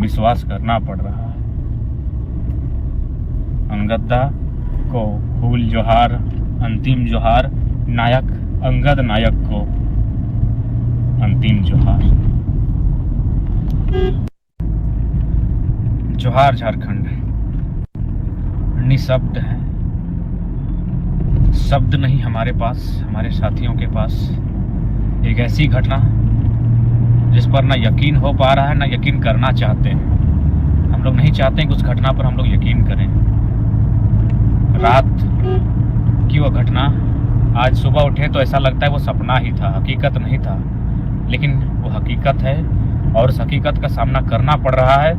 विश्वास करना पड़ रहा है। अंगददा को फूल जोहार, अंतिम जोहार। नायक अंगद नायक को अंतिम जोहार। जोहार झारखंड। निशब्द है, शब्द नहीं हमारे पास, हमारे साथियों के पास। एक ऐसी घटना जिस पर ना यकीन हो पा रहा है, ना यकीन करना चाहते हैं। हम लोग नहीं चाहते कि उस घटना पर हम लोग यकीन करें। रात की वो घटना, आज सुबह उठे तो ऐसा लगता है वो सपना ही था, हकीकत नहीं था। लेकिन वो हकीकत है और उस हकीकत का सामना करना पड़ रहा है।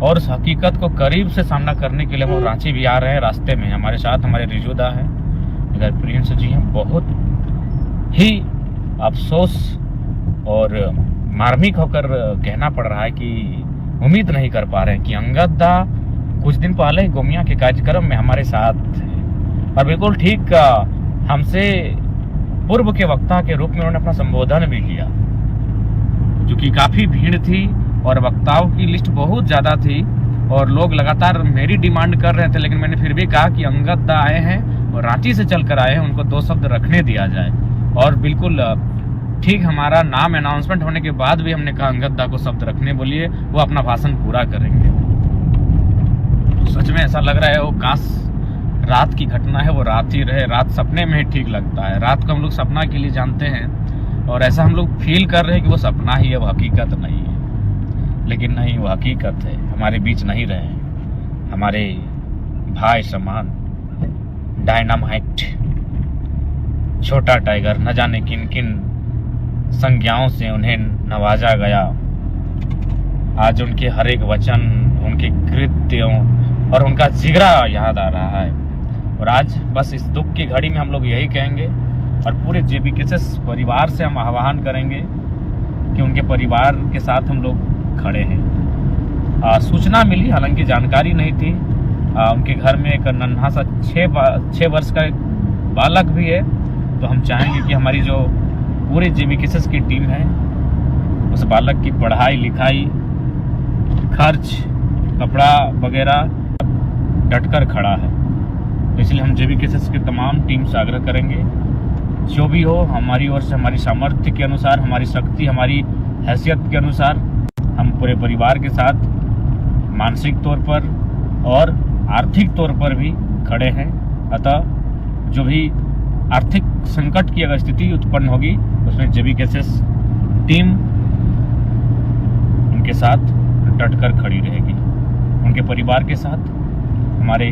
और उस हकीकत को करीब से सामना करने के लिए वो रांची भी आ रहे हैं। रास्ते में हमारे साथ हमारे रिजुदा हैं, इधर प्रिंस जी हैं। बहुत ही अफसोस और मार्मिक होकर कहना पड़ रहा है कि उम्मीद नहीं कर पा रहे हैं कि अंगददा कुछ दिन पहले गोमिया के कार्यक्रम में हमारे साथ थे और बिल्कुल ठीक हमसे पूर्व के वक्ता के रूप में उन्होंने अपना संबोधन भी किया, जो कि काफ़ी भीड़ थी और वक्ताओं की लिस्ट बहुत ज़्यादा थी और लोग लगातार मेरी डिमांड कर रहे थे। लेकिन मैंने फिर भी कहा कि अंगददा आए हैं और रांची से चल कर आए हैं, उनको 2 शब्द रखने दिया जाए। और बिल्कुल ठीक हमारा नाम अनाउंसमेंट होने के बाद भी हमने कहा अंगददा को शब्द रखने बोलिए, वो अपना भाषण पूरा करेंगे। तो सच में ऐसा लग रहा है वो काश रात की घटना है, वो रात ही रहे। रात सपने में ही ठीक लगता है। रात को हम लोग सपना के लिए जानते हैं और ऐसा हम लोग फील कर रहे हैं कि वो सपना ही है, वो हकीकत नहीं है। लेकिन नहीं, वो हकीकत है। हमारे बीच नहीं रहे, हमारे भाई समान डायनामाइट, छोटा टाइगर, न जाने किन किन संज्ञाओं से उन्हें नवाजा गया। आज उनके हर एक वचन, उनके कृत्यों और उनका जिगरा याद आ रहा है। और आज बस इस दुख की घड़ी में हम लोग यही कहेंगे और पूरे JBKSS परिवार से हम आह्वान करेंगे कि उनके परिवार के साथ हम लोग खड़े हैं। सूचना मिली, हालांकि जानकारी नहीं थी। उनके घर में एक नन्हा सा 6 वर्ष का एक बालक भी है। तो हम चाहेंगे कि हमारी जो पूरे JBKSS की टीम है उस बालक की पढ़ाई लिखाई, खर्च, कपड़ा वगैरह डटकर खड़ा है। तो इसलिए हम JBKSS की तमाम टीम से आग्रह करेंगे, जो भी हो हमारी ओर से, हमारी सामर्थ्य के अनुसार, हमारी शक्ति, हमारी हैसियत के अनुसार हम पूरे परिवार के साथ मानसिक तौर पर और आर्थिक तौर पर भी खड़े हैं। अतः जो भी आर्थिक संकट की अगर स्थिति उत्पन्न होगी उसमें JBKSS टीम उनके साथ डटकर खड़ी रहेगी। उनके परिवार के साथ, हमारे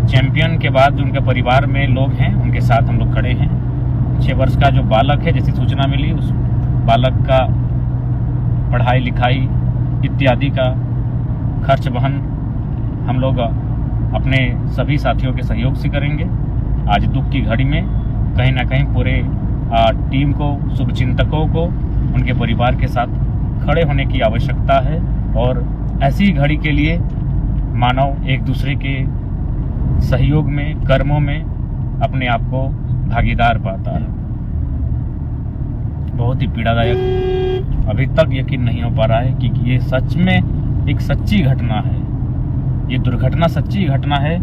चैंपियन के बाद जो उनके परिवार में लोग हैं उनके साथ हम लोग खड़े हैं। 6 वर्ष का जो बालक है, जैसी सूचना मिली, उस बालक का पढ़ाई लिखाई इत्यादि का खर्च वहन हम लोग अपने सभी साथियों के सहयोग से करेंगे। आज दुख की घड़ी में कहीं ना कहीं पूरे टीम को, शुभचिंतकों को उनके परिवार के साथ खड़े होने की आवश्यकता है। और ऐसी घड़ी के लिए मानव एक दूसरे के सहयोग में, कर्मों में अपने आप को भागीदार पाता है। बहुत ही पीड़ादायक, अभी तक यकीन नहीं हो पा रहा है कि ये सच में एक सच्ची घटना है। ये दुर्घटना सच्ची घटना है।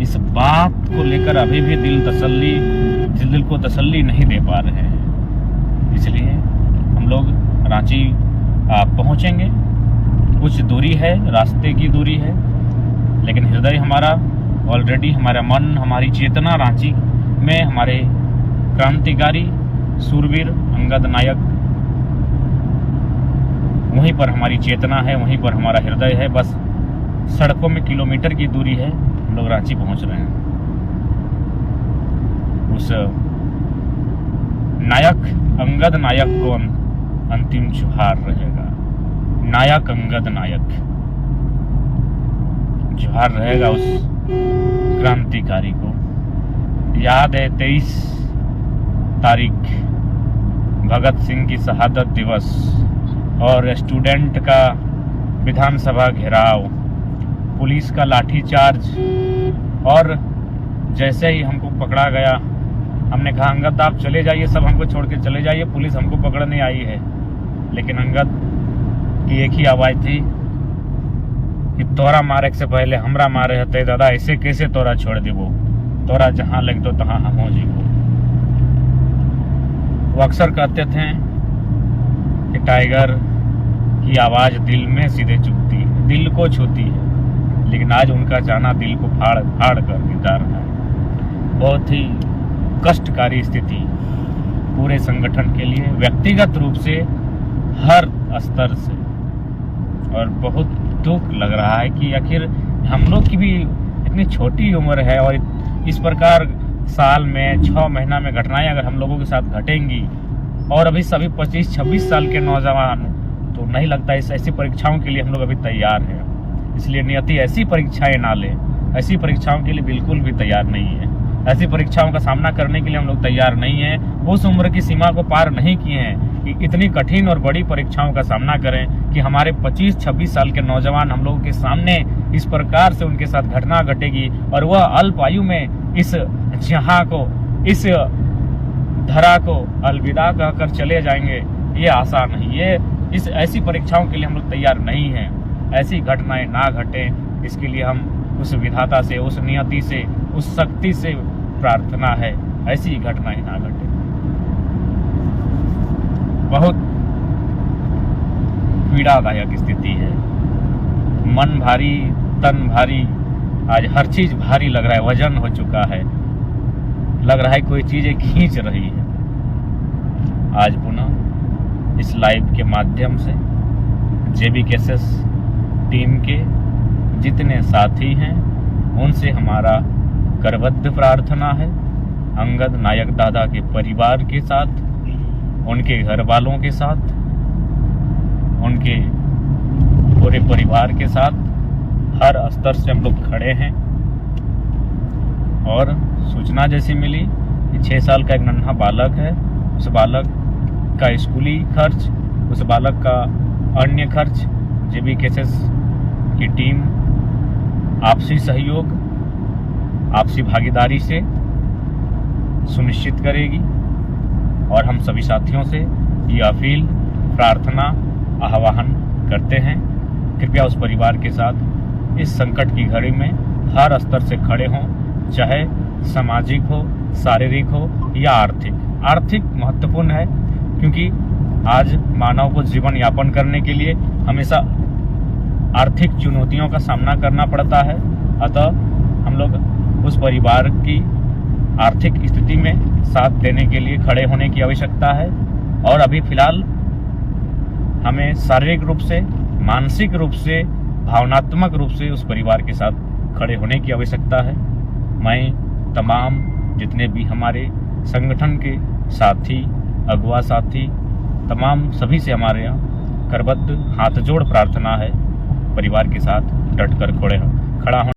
इस बात को लेकर अभी भी दिल को तसल्ली नहीं दे पा रहे हैं। इसलिए हम लोग रांची पहुंचेंगे। कुछ दूरी है, रास्ते की दूरी है, लेकिन हृदय हमारा ऑलरेडी, हमारा मन, हमारी चेतना रांची में हमारे क्रांतिकारी सूरवीर अंगद नायक, वहीं पर हमारी चेतना है, वहीं पर हमारा हृदय है। बस सड़कों में किलोमीटर की दूरी है, हम लोग रांची पहुंच रहे हैं। उस नायक अंगद नायक को अंतिम जोहार रहेगा। नायक अंगद नायक जोहार रहेगा उस क्रांतिकारी को। याद है 23 तारीख भगत सिंह की शहादत दिवस और स्टूडेंट का विधानसभा घेराव, पुलिस का लाठीचार्ज। और जैसे ही हमको पकड़ा गया, हमने कहा अंगद आप चले जाइए, सब हमको छोड़ के चले जाइए, पुलिस हमको पकड़ने आई है। लेकिन अंगद की एक ही आवाज़ थी, कि तोरा मारे से पहले हमरा मारे हते दादा, ऐसे कैसे तोरा छोड़ देबो, तोरा जहाँ लग दो तहाँ हम हो जीवो। वो अक्सर कहते थे कि टाइगर की आवाज़ दिल में सीधे चुभती है, दिल को छूती है, लेकिन आज उनका जाना दिल को फाड़ फाड़ कर निकाल रहा है। बहुत ही कष्टकारी स्थिति पूरे संगठन के लिए, व्यक्तिगत रूप से, हर स्तर से, और बहुत दुख लग रहा है कि आखिर हम लोग की भी इतनी छोटी उम्र है और इस प्रकार साल में 6 महीना में घटनाएं अगर हम लोगों के साथ घटेंगी, और अभी सभी 25-26 साल के नौजवान, तो नहीं लगता इस ऐसी परीक्षाओं के लिए हम लोग अभी तैयार हैं। इसलिए नियति ऐसी परीक्षाएं ना ले, ऐसी परीक्षाओं के लिए बिल्कुल भी तैयार नहीं है। ऐसी परीक्षाओं का सामना करने के लिए हम लोग तैयार नहीं हैं। उस उम्र की सीमा को पार नहीं किए हैं कि इतनी कठिन और बड़ी परीक्षाओं का सामना करें कि हमारे 25-26 साल के नौजवान हम लोगों के सामने इस प्रकार से उनके साथ घटना घटेगी और वह अल्प आयु में इस जहां को, इस धरा को अलविदा कहकर चले जाएंगे। ये आशा नहीं, ये इस ऐसी परीक्षाओं के लिए हम लोग तैयार नहीं हैं। ऐसी घटनाएं ना घटें, इसके लिए हम उस विधाता से, उस नियति से, उस शक्ति से प्रार्थना है ऐसी घटनाएं ना घटे। बहुत पीड़ादायक स्थिति है, मन भारी, तन भारी, आज हर चीज भारी लग रहा है, वजन हो चुका है, लग रहा है कोई चीजें खींच रही है। आज पुनः इस लाइव के माध्यम से जेबी केसेस टीम के जितने साथी हैं उनसे हमारा करबद्ध प्रार्थना है, अंगद नायक दादा के परिवार के साथ, उनके घर वालों के साथ, उनके पूरे परिवार के साथ हर स्तर से हम लोग खड़े हैं। और सूचना जैसी मिली कि 6 साल का एक नन्हा बालक है, उस बालक का स्कूली खर्च, उस बालक का अन्य खर्च जेबी केसेस की टीम आपसी सहयोग, आपसी भागीदारी से सुनिश्चित करेगी। और हम सभी साथियों से ये अपील, प्रार्थना, आह्वान करते हैं, कृपया उस परिवार के साथ इस संकट की घड़ी में हर स्तर से खड़े हों, चाहे सामाजिक हो, शारीरिक हो या आर्थिक। आर्थिक महत्वपूर्ण है क्योंकि आज मानव को जीवन यापन करने के लिए हमेशा आर्थिक चुनौतियों का सामना करना पड़ता है। अतः हम लोग उस परिवार की आर्थिक स्थिति में साथ देने के लिए खड़े होने की आवश्यकता है। और अभी फिलहाल हमें शारीरिक रूप से, मानसिक रूप से, भावनात्मक रूप से उस परिवार के साथ खड़े होने की आवश्यकता है। मैं तमाम जितने भी हमारे संगठन के साथी, अगुआ साथी, तमाम सभी से हमारे यहाँ करबद्ध हाथ जोड़ प्रार्थना है, परिवार के साथ डट कर खड़ा होने